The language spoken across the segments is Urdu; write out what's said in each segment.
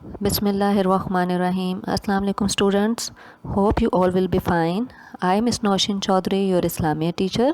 Bismillahirrahmanirrahim. Assalamu alaikum students. Hope you all will be fine. I am Miss Noushin Chaudhary, your Islamia teacher.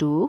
2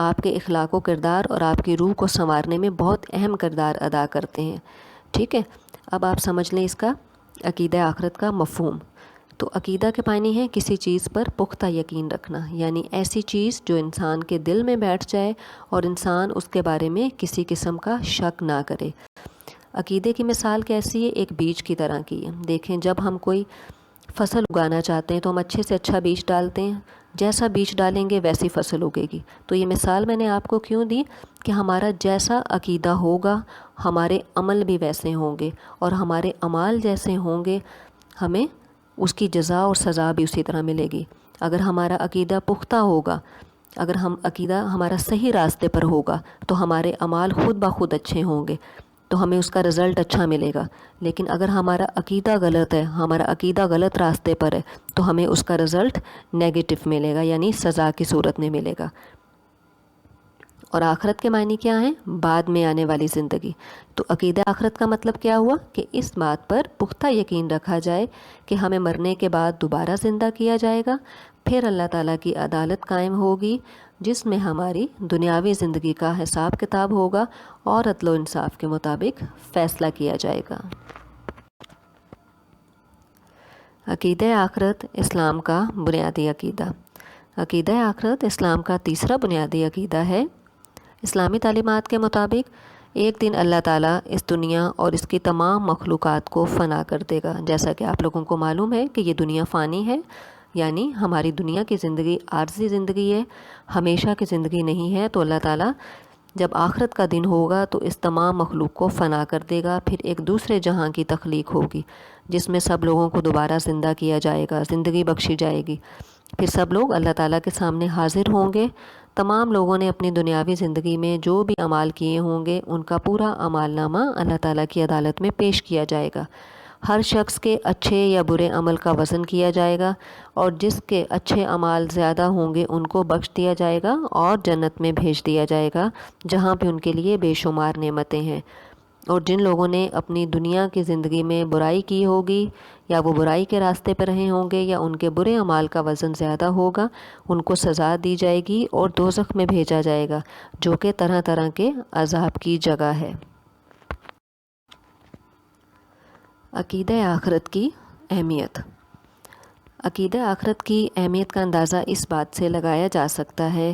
آپ کے اخلاق و کردار اور آپ کی روح کو سنوارنے میں بہت اہم کردار ادا کرتے ہیں. ٹھیک ہے، اب آپ سمجھ لیں اس کا عقیدہ آخرت کا مفہوم. تو عقیدہ کے معنی ہے کسی چیز پر پختہ یقین رکھنا، یعنی ایسی چیز جو انسان کے دل میں بیٹھ جائے اور انسان اس کے بارے میں کسی قسم کا شک نہ کرے. عقیدے کی مثال کیسی ہے؟ ایک بیج کی طرح کی ہے. دیکھیں، جب ہم کوئی فصل اگانا چاہتے ہیں تو ہم اچھے سے اچھا بیج ڈالتے ہیں، جیسا بیج ڈالیں گے ویسی فصل اگے گی. تو یہ مثال میں نے آپ کو کیوں دی کہ ہمارا جیسا عقیدہ ہوگا ہمارے عمل بھی ویسے ہوں گے، اور ہمارے اعمال جیسے ہوں گے ہمیں اس کی جزا اور سزا بھی اسی طرح ملے گی. اگر ہمارا عقیدہ پختہ ہوگا، اگر عقیدہ ہمارا صحیح راستے پر ہوگا تو ہمارے اعمال خود بخود اچھے ہوں گے، تو ہمیں اس کا رزلٹ اچھا ملے گا. لیکن اگر ہمارا عقیدہ غلط ہے، ہمارا عقیدہ غلط راستے پر ہے، تو ہمیں اس کا رزلٹ نیگیٹو ملے گا، یعنی سزا کی صورت میں ملے گا. اور آخرت کے معنی کیا ہیں؟ بعد میں آنے والی زندگی. تو عقیدہ آخرت کا مطلب کیا ہوا کہ اس بات پر پختہ یقین رکھا جائے کہ ہمیں مرنے کے بعد دوبارہ زندہ کیا جائے گا، پھر اللہ تعالیٰ کی عدالت قائم ہوگی جس میں ہماری دنیاوی زندگی کا حساب کتاب ہوگا اور عدل و انصاف کے مطابق فیصلہ کیا جائے گا. عقیدہ آخرت اسلام کا بنیادی عقیدہ. عقیدہ آخرت اسلام کا تیسرا بنیادی عقیدہ ہے. اسلامی تعلیمات کے مطابق ایک دن اللہ تعالیٰ اس دنیا اور اس کی تمام مخلوقات کو فنا کر دے گا. جیسا کہ آپ لوگوں کو معلوم ہے کہ یہ دنیا فانی ہے، یعنی ہماری دنیا کی زندگی عارضی زندگی ہے، ہمیشہ کی زندگی نہیں ہے. تو اللہ تعالیٰ جب آخرت کا دن ہوگا تو اس تمام مخلوق کو فنا کر دے گا. پھر ایک دوسرے جہاں کی تخلیق ہوگی جس میں سب لوگوں کو دوبارہ زندہ کیا جائے گا، زندگی بخشی جائے گی. پھر سب لوگ اللہ تعالیٰ کے سامنے حاضر ہوں گے. تمام لوگوں نے اپنی دنیاوی زندگی میں جو بھی اعمال کیے ہوں گے ان کا پورا اعمال نامہ اللہ تعالیٰ کی عدالت میں پیش کیا جائے گا. ہر شخص کے اچھے یا برے عمل کا وزن کیا جائے گا، اور جس کے اچھے اعمال زیادہ ہوں گے ان کو بخش دیا جائے گا اور جنت میں بھیج دیا جائے گا جہاں پہ ان کے لیے بے شمار نعمتیں ہیں. اور جن لوگوں نے اپنی دنیا کی زندگی میں برائی کی ہوگی یا وہ برائی کے راستے پر رہے ہوں گے یا ان کے برے اعمال کا وزن زیادہ ہوگا، ان کو سزا دی جائے گی اور دوزخ میں بھیجا جائے گا جو کہ طرح طرح کے عذاب کی جگہ ہے. عقیدہ آخرت کی اہمیت. عقیدہ آخرت کی اہمیت کا اندازہ اس بات سے لگایا جا سکتا ہے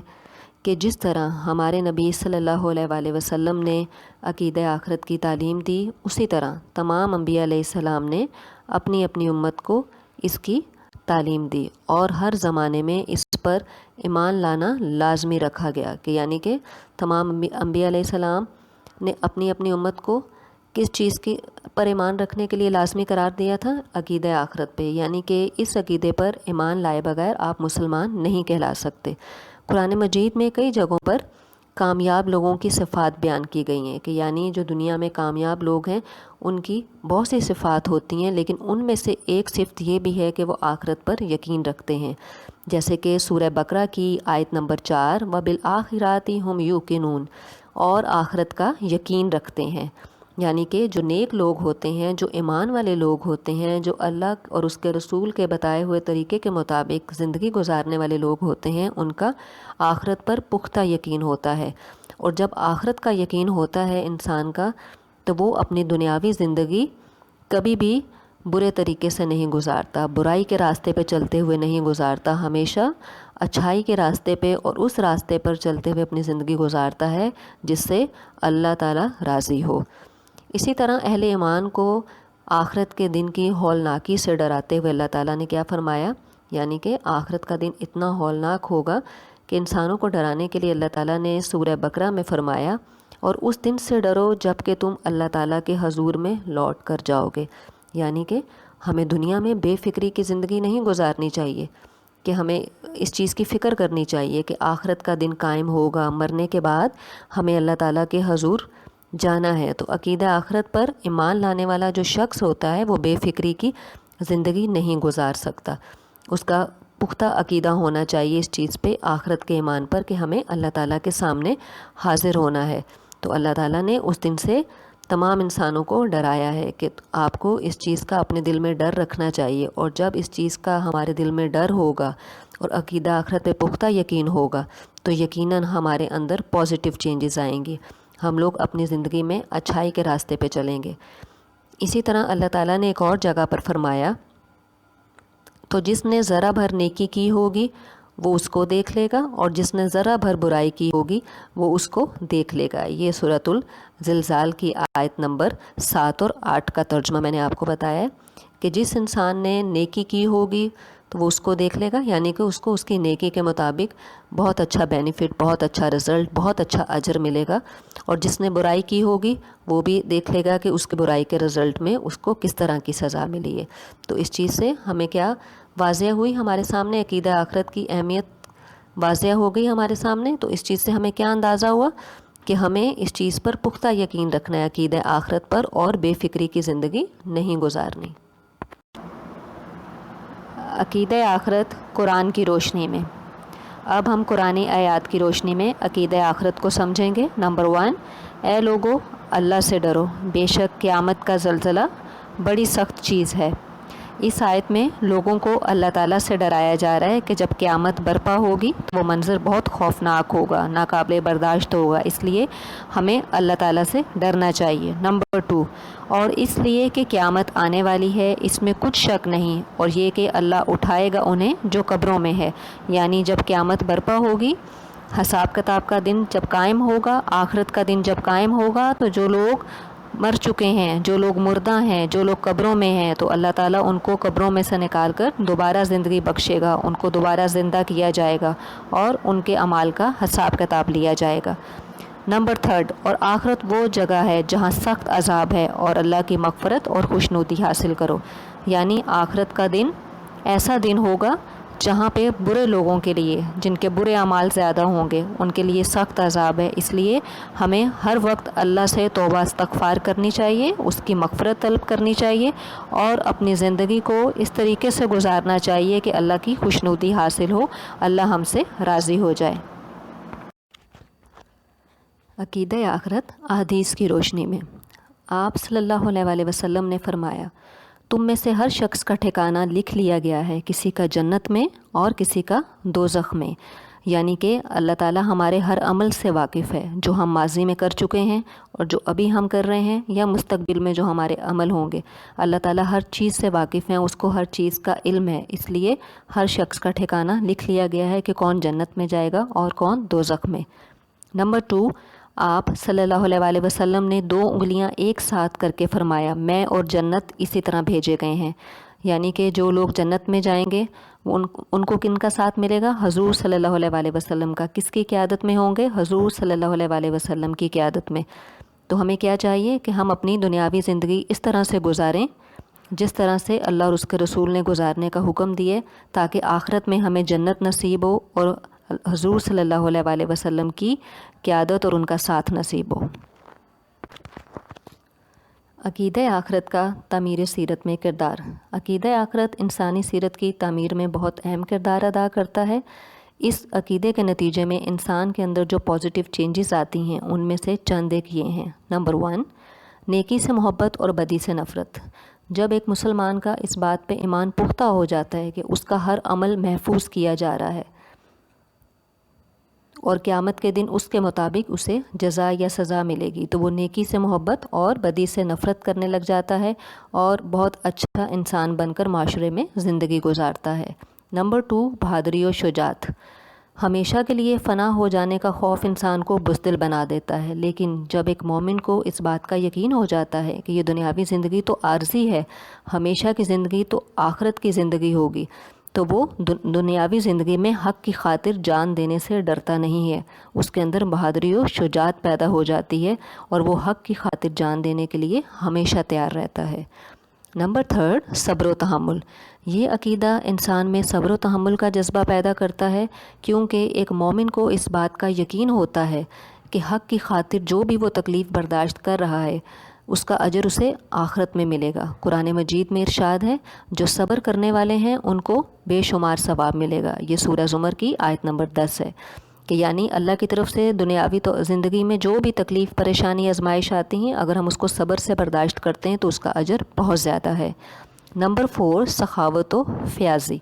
کہ جس طرح ہمارے نبی صلی اللہ علیہ وآلہ وسلم نے عقیدہ آخرت کی تعلیم دی، اسی طرح تمام انبیاء علیہ السلام نے اپنی اپنی امت کو اس کی تعلیم دی، اور ہر زمانے میں اس پر ایمان لانا لازمی رکھا گیا کہ یعنی کہ تمام انبیاء علیہ السلام نے اپنی اپنی امت کو کس چیز کی پر ایمان رکھنے کے لیے لازمی قرار دیا تھا؟ عقیدہ آخرت پہ. یعنی کہ اس عقیدے پر ایمان لائے بغیر آپ مسلمان نہیں کہلا سکتے. قرآن مجید میں کئی جگہوں پر کامیاب لوگوں کی صفات بیان کی گئی ہیں کہ یعنی جو دنیا میں کامیاب لوگ ہیں ان کی بہت سی صفات ہوتی ہیں، لیکن ان میں سے ایک صفت یہ بھی ہے کہ وہ آخرت پر یقین رکھتے ہیں. جیسے کہ سورہ بقرہ کی آیت نمبر 4 وَبِالْآخِرَاتِ هُمْ يُوقِنُونَ، اور آخرت کا یقین رکھتے ہیں. یعنی کہ جو نیک لوگ ہوتے ہیں، جو ایمان والے لوگ ہوتے ہیں، جو اللہ اور اس کے رسول کے بتائے ہوئے طریقے کے مطابق زندگی گزارنے والے لوگ ہوتے ہیں، ان کا آخرت پر پختہ یقین ہوتا ہے. اور جب آخرت کا یقین ہوتا ہے انسان کا تو وہ اپنی دنیاوی زندگی کبھی بھی برے طریقے سے نہیں گزارتا، برائی کے راستے پہ چلتے ہوئے نہیں گزارتا، ہمیشہ اچھائی کے راستے پہ اور اس راستے پر چلتے ہوئے اپنی زندگی گزارتا ہے جس سے اللہ تعالیٰ راضی ہو. اسی طرح اہل ایمان کو آخرت کے دن کی ہولناکی سے ڈراتے ہوئے اللہ تعالیٰ نے کیا فرمایا؟ یعنی کہ آخرت کا دن اتنا ہولناک ہوگا کہ انسانوں کو ڈرانے کے لیے اللہ تعالیٰ نے سورہ بقرہ میں فرمایا، اور اس دن سے ڈرو جب کہ تم اللہ تعالیٰ کے حضور میں لوٹ کر جاؤ گے. یعنی کہ ہمیں دنیا میں بے فکری کی زندگی نہیں گزارنی چاہیے، کہ ہمیں اس چیز کی فکر کرنی چاہیے کہ آخرت کا دن قائم ہوگا، مرنے کے بعد ہمیں اللہ تعالیٰ کے حضور جانا ہے. تو عقیدہ آخرت پر ایمان لانے والا جو شخص ہوتا ہے وہ بے فکری کی زندگی نہیں گزار سکتا. اس کا پختہ عقیدہ ہونا چاہیے اس چیز پہ، آخرت کے ایمان پر، کہ ہمیں اللہ تعالیٰ کے سامنے حاضر ہونا ہے. تو اللہ تعالیٰ نے اس دن سے تمام انسانوں کو ڈرایا ہے کہ آپ کو اس چیز کا اپنے دل میں ڈر رکھنا چاہیے، اور جب اس چیز کا ہمارے دل میں ڈر ہوگا اور عقیدہ آخرت پہ پختہ یقین ہوگا تو یقیناً ہمارے اندر پازیٹیو چینجز آئیں گے، ہم لوگ اپنی زندگی میں اچھائی کے راستے پہ چلیں گے۔ اسی طرح اللہ تعالیٰ نے ایک اور جگہ پر فرمایا، تو جس نے ذرا بھر نیکی کی ہوگی وہ اس کو دیکھ لے گا، اور جس نے ذرا بھر برائی کی ہوگی وہ اس کو دیکھ لے گا۔ یہ سورۃ الزلزال کی آیت نمبر 7 اور 8 کا ترجمہ میں نے آپ کو بتایا ہے کہ جس انسان نے نیکی کی ہوگی تو وہ اس کو دیکھ لے گا، یعنی کہ اس کو اس کی نیکی کے مطابق بہت اچھا بینیفٹ، بہت اچھا رزلٹ، بہت اچھا اجر ملے گا، اور جس نے برائی کی ہوگی وہ بھی دیکھ لے گا کہ اس کی برائی کے رزلٹ میں اس کو کس طرح کی سزا ملی ہے۔ تو اس چیز سے ہمیں کیا واضح ہوئی، ہمارے سامنے عقیدہ آخرت کی اہمیت واضح ہو گئی ہمارے سامنے۔ تو اس چیز سے ہمیں کیا اندازہ ہوا کہ ہمیں اس چیز پر پختہ یقین رکھنا ہے، عقیدہ آخرت پر، اور بے فکری کی زندگی نہیں گزارنی۔ عقیدہ آخرت قرآن کی روشنی میں۔ اب ہم قرآنی آیات کی روشنی میں عقیدہ آخرت کو سمجھیں گے۔ نمبر 1، اے لوگو اللہ سے ڈرو، بے شک قیامت کا زلزلہ بڑی سخت چیز ہے۔ اس آیت میں لوگوں کو اللہ تعالیٰ سے ڈرایا جا رہا ہے کہ جب قیامت برپا ہوگی تو وہ منظر بہت خوفناک ہوگا، ناقابل برداشت ہوگا، اس لیے ہمیں اللہ تعالیٰ سے ڈرنا چاہیے۔ نمبر 2، اور اس لیے کہ قیامت آنے والی ہے، اس میں کچھ شک نہیں، اور یہ کہ اللہ اٹھائے گا انہیں جو قبروں میں ہے، یعنی جب قیامت برپا ہوگی، حساب کتاب کا دن جب قائم ہوگا، آخرت کا دن جب قائم ہوگا، تو جو لوگ مر چکے ہیں، جو لوگ مردہ ہیں، جو لوگ قبروں میں ہیں، تو اللہ تعالیٰ ان کو قبروں میں سے نکال کر دوبارہ زندگی بخشے گا، ان کو دوبارہ زندہ کیا جائے گا، اور ان کے اعمال کا حساب کتاب لیا جائے گا۔ نمبر 3، اور آخرت وہ جگہ ہے جہاں سخت عذاب ہے، اور اللہ کی مغفرت اور خوشنودی حاصل کرو، یعنی آخرت کا دن ایسا دن ہوگا جہاں پہ برے لوگوں کے لیے، جن کے برے اعمال زیادہ ہوں گے، ان کے لیے سخت عذاب ہے۔ اس لیے ہمیں ہر وقت اللہ سے توبہ استغفار کرنی چاہیے، اس کی مغفرت طلب کرنی چاہیے، اور اپنی زندگی کو اس طریقے سے گزارنا چاہیے کہ اللہ کی خوشنودی حاصل ہو، اللہ ہم سے راضی ہو جائے۔ عقیدہ آخرت احادیث کی روشنی میں۔ آپ صلی اللہ علیہ وسلم نے فرمایا، تم میں سے ہر شخص کا ٹھکانہ لکھ لیا گیا ہے، کسی کا جنت میں اور کسی کا دوزخ میں، یعنی کہ اللہ تعالیٰ ہمارے ہر عمل سے واقف ہے، جو ہم ماضی میں کر چکے ہیں اور جو ابھی ہم کر رہے ہیں، یا مستقبل میں جو ہمارے عمل ہوں گے۔ اللہ تعالیٰ ہر چیز سے واقف ہیں، اس کو ہر چیز کا علم ہے، اس لیے ہر شخص کا ٹھکانہ لکھ لیا گیا ہے کہ کون جنت میں جائے گا اور کون دوزخ میں۔ نمبر 2، آپ صلی اللہ علیہ وسلم نے 2 انگلیاں ایک ساتھ کر کے فرمایا، میں اور جنت اسی طرح بھیجے گئے ہیں، یعنی کہ جو لوگ جنت میں جائیں گے ان کو کن کا ساتھ ملے گا؟ حضور صلی اللہ علیہ وسلم کا۔ کس کی قیادت میں ہوں گے؟ حضور صلی اللہ علیہ وسلم کی قیادت میں۔ تو ہمیں کیا چاہیے کہ ہم اپنی دنیاوی زندگی اس طرح سے گزاریں جس طرح سے اللہ اور اس کے رسول نے گزارنے کا حکم دیے، تاکہ آخرت میں ہمیں جنت نصیب ہو اور حضور صلی اللہ علیہ وسلم کی قیادت اور ان کا ساتھ نصیب ہو۔ عقیدہ آخرت کا تعمیر سیرت میں کردار۔ عقیدہ آخرت انسانی سیرت کی تعمیر میں بہت اہم کردار ادا کرتا ہے۔ اس عقیدے کے نتیجے میں انسان کے اندر جو پازیٹیو چینجز آتی ہیں ان میں سے چند ایک یہ ہیں۔ نمبر 1، نیکی سے محبت اور بدی سے نفرت۔ جب ایک مسلمان کا اس بات پہ ایمان پختہ ہو جاتا ہے کہ اس کا ہر عمل محفوظ کیا جا رہا ہے اور قیامت کے دن اس کے مطابق اسے جزا یا سزا ملے گی، تو وہ نیکی سے محبت اور بدی سے نفرت کرنے لگ جاتا ہے اور بہت اچھا انسان بن کر معاشرے میں زندگی گزارتا ہے۔ نمبر 2، بہادری و شجاعت۔ ہمیشہ کے لیے فنا ہو جانے کا خوف انسان کو بزدل بنا دیتا ہے، لیکن جب ایک مومن کو اس بات کا یقین ہو جاتا ہے کہ یہ دنیاوی زندگی تو عارضی ہے، ہمیشہ کی زندگی تو آخرت کی زندگی ہوگی، تو وہ دنیاوی زندگی میں حق کی خاطر جان دینے سے ڈرتا نہیں ہے، اس کے اندر بہادری و شجاعت پیدا ہو جاتی ہے اور وہ حق کی خاطر جان دینے کے لیے ہمیشہ تیار رہتا ہے۔ نمبر 3، صبر و تحمل۔ یہ عقیدہ انسان میں صبر و تحمل کا جذبہ پیدا کرتا ہے، کیونکہ ایک مومن کو اس بات کا یقین ہوتا ہے کہ حق کی خاطر جو بھی وہ تکلیف برداشت کر رہا ہے اس کا اجر اسے آخرت میں ملے گا۔ قرآن مجید میں ارشاد ہے، جو صبر کرنے والے ہیں ان کو بے شمار ثواب ملے گا۔ یہ سورہ زمر کی آیت نمبر 10 ہے۔ کہ یعنی اللہ کی طرف سے دنیاوی تو زندگی میں جو بھی تکلیف پریشانی آزمائش آتی ہیں اگر ہم اس کو صبر سے برداشت کرتے ہیں تو اس کا اجر بہت زیادہ ہے۔ نمبر 4 سخاوت و فیاضی،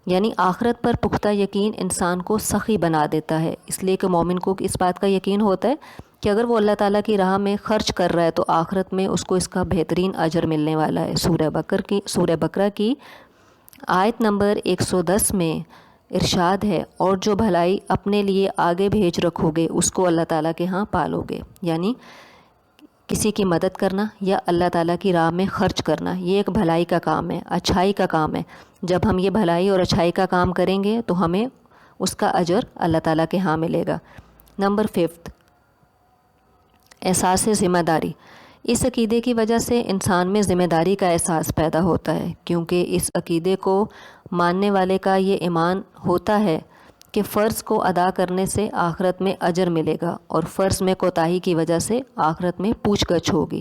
یعنی آخرت پر پختہ یقین انسان کو سخی بنا دیتا ہے، اس لیے کہ مومن کو اس بات کا یقین ہوتا ہے کہ اگر وہ اللہ تعالیٰ کی راہ میں خرچ کر رہا ہے تو آخرت میں اس کو اس کا بہترین اجر ملنے والا ہے۔ سورہ بقرہ کی آیت نمبر 110 میں ارشاد ہے، اور جو بھلائی اپنے لیے آگے بھیج رکھو گے اس کو اللہ تعالیٰ کے ہاں پالو گے، یعنی کسی کی مدد کرنا یا اللہ تعالیٰ کی راہ میں خرچ کرنا یہ ایک بھلائی کا کام ہے، اچھائی کا کام ہے۔ جب ہم یہ بھلائی اور اچھائی کا کام کریں گے تو ہمیں اس کا اجر اللہ تعالیٰ کے ہاں ملے گا۔ نمبر 5 احساس ذمہ داری، اس عقیدے کی وجہ سے انسان میں ذمہ داری کا احساس پیدا ہوتا ہے، کیونکہ اس عقیدے کو ماننے والے کا یہ ایمان ہوتا ہے کہ فرض کو ادا کرنے سے آخرت میں اجر ملے گا اور فرض میں کوتاہی کی وجہ سے آخرت میں پوچھ گچھ ہوگی،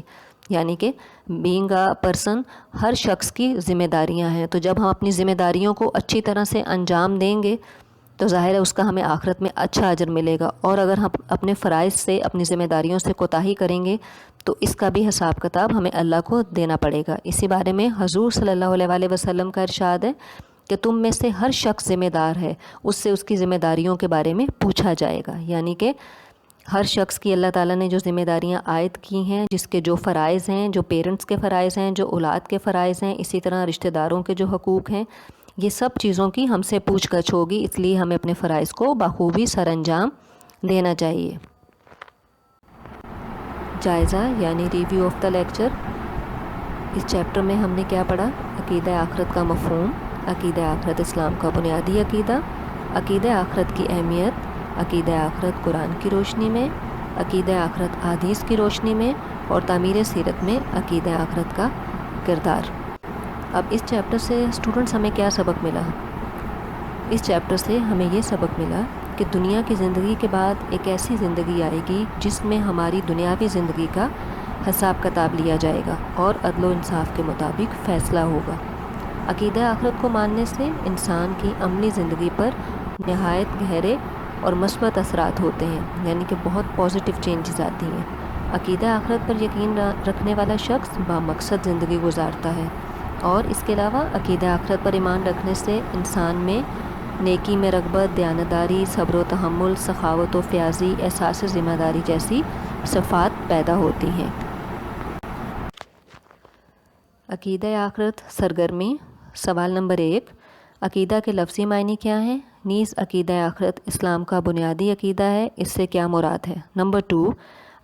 یعنی کہ بینگ اے پرسن ہر شخص کی ذمہ داریاں ہیں، تو جب ہم اپنی ذمہ داریوں کو اچھی طرح سے انجام دیں گے تو ظاہر ہے اس کا ہمیں آخرت میں اچھا اجر ملے گا، اور اگر ہم اپنے فرائض سے اپنی ذمہ داریوں سے کوتاہی کریں گے تو اس کا بھی حساب کتاب ہمیں اللہ کو دینا پڑے گا۔ اسی بارے میں حضور صلی اللہ علیہ وآلہ وسلم کا ارشاد ہے کہ تم میں سے ہر شخص ذمہ دار ہے، اس سے اس کی ذمہ داریوں کے بارے میں پوچھا جائے گا، یعنی کہ ہر شخص کی اللہ تعالیٰ نے جو ذمہ داریاں عائد کی ہیں، جس کے جو فرائض ہیں، جو پیرنٹس کے فرائض ہیں، جو اولاد کے فرائض ہیں، اسی طرح رشتہ داروں کے جو حقوق ہیں، یہ سب چیزوں کی ہم سے پوچھ گچھ ہوگی، اس لیے ہمیں اپنے فرائض کو بخوبی سر انجام دینا چاہیے۔ جائزہ یعنی ریویو آف دا لیکچر، اس چیپٹر میں ہم نے کیا پڑھا؟ عقیدہ آخرت کا مفہوم، عقیدہ آخرت اسلام کا بنیادی عقیدہ، عقیدہ آخرت کی اہمیت، عقیدہ آخرت قرآن کی روشنی میں، عقیدہ آخرت احادیث کی روشنی میں، اور تعمیر سیرت میں عقیدہ آخرت کا کردار۔ اب اس چیپٹر سے اسٹوڈنٹس ہمیں کیا سبق ملا؟ اس چیپٹر سے ہمیں یہ سبق ملا کہ دنیا کی زندگی کے بعد ایک ایسی زندگی آئے گی جس میں ہماری دنیاوی زندگی کا حساب کتاب لیا جائے گا اور عدل و انصاف کے مطابق فیصلہ ہوگا۔ عقیدہ آخرت کو ماننے سے انسان کی عملی زندگی پر نہایت گہرے اور مثبت اثرات ہوتے ہیں، یعنی کہ بہت پازیٹیو چینجز آتی ہیں۔ عقیدہ آخرت پر یقین رکھنے والا شخص بامقصد زندگی گزارتا ہے، اور اس کے علاوہ عقیدہ آخرت پر ایمان رکھنے سے انسان میں نیکی میں رغبت، دیانتداری، صبر و تحمل، سخاوت و فیاضی، احساس ذمہ داری جیسی صفات پیدا ہوتی ہیں۔ عقیدہ آخرت سرگرمی، سوال نمبر 1، عقیدہ کے لفظی معنی کیا ہیں؟ نیز عقیدہ آخرت اسلام کا بنیادی عقیدہ ہے، اس سے کیا مراد ہے؟ نمبر 2،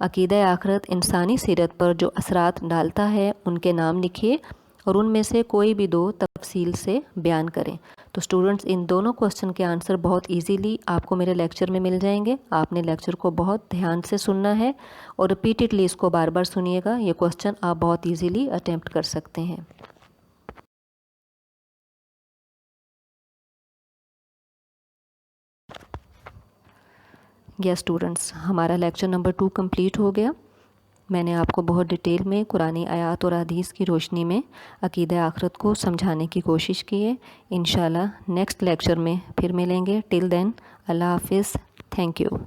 عقیدہ آخرت انسانی سیرت پر جو اثرات ڈالتا ہے ان کے نام لکھیے اور ان میں سے کوئی بھی 2 تفصیل سے بیان کریں۔ تو اسٹوڈنٹس ان دونوں کوسچن کے آنسر بہت ایزیلی آپ کو میرے لیکچر میں مل جائیں گے۔ آپ نے لیکچر کو بہت دھیان سے سننا ہے اور ریپیٹڈلی اس کو بار بار سنیے گا، یہ کوسچن آپ بہت ایزیلی اٹیمپٹ کر سکتے ہیں۔ یا اسٹوڈنٹس ہمارا لیکچر نمبر 2 کمپلیٹ ہو گیا۔ میں نے آپ کو بہت ڈیٹیل میں قرآن آیات اور حدیث کی روشنی میں عقیدہ آخرت کو سمجھانے کی کوشش کی ہے۔ انشاءاللہ نیکسٹ لیکچر میں پھر ملیں گے۔ ٹل دین اللہ حافظ، تھینک یو۔